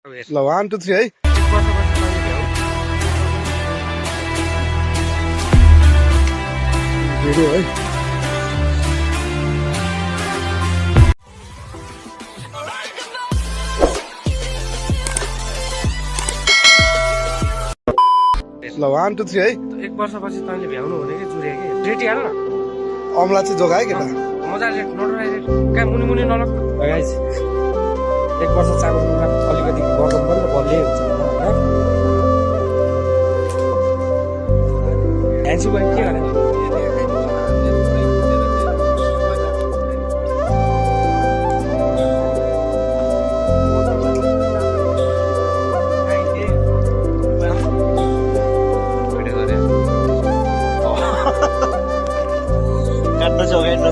ल 1 2 3 है भिडियो है ल 1 2 3 है 1 वर्षपछि तैँले भ्याउनु हुने कि जुरे कि रेटी हाल न अमला चाहिँ जोगाए केटा मजाले नडराइ कहाँ मुनि मुनि नलग गाइस 1 वर्ष चाको अलिकति गर्दन पनि त बलियै हुन्छ हैन एन्सु भाइ के गर्ने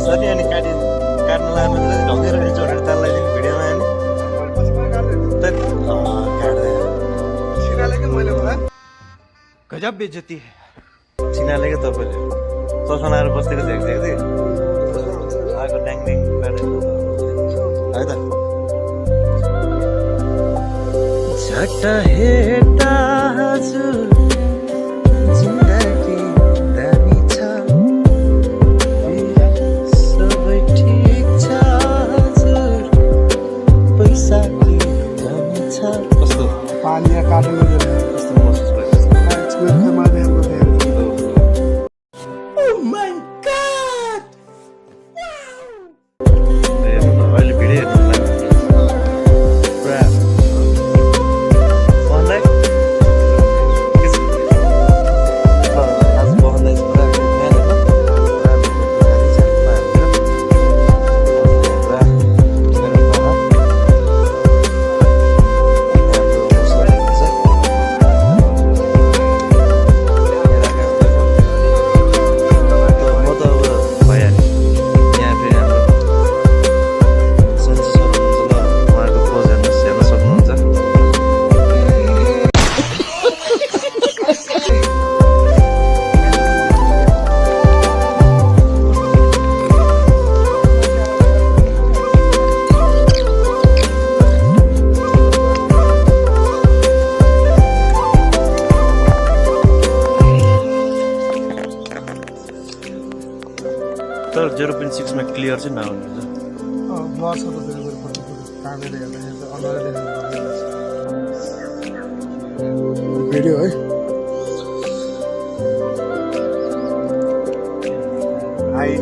साथी अनि काट्न लानु ढोकेर जोडेर ताललाई भिडियोमा गजब बेइज्जती छिनाले क्या तपाईँले चसनाएर बसेको देख्दै आएको ड्याङ ड्याङ है त झट्ट हेर्दा हजुर जिन्दगी दामी छ सबै ठिक छ हजुर पैसा दामी छ कस्तो पानी काट्नु कस्तो महसुस भयो अहिले भिडियो हेर्नुलाई पुरा मलाई आज बहँदैछ पुरा तर 0.6 मा क्लियर चाहिँ नहुने ब्लर छ त त्यसले कामेले हेर्दाखेरि चाहिँ अनुहारै देख्नु भिडियो है high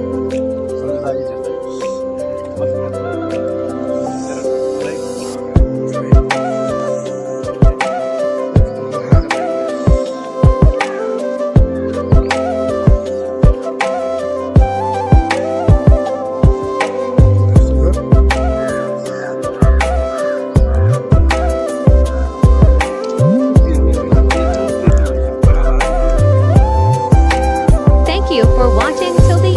Thank you for watching till the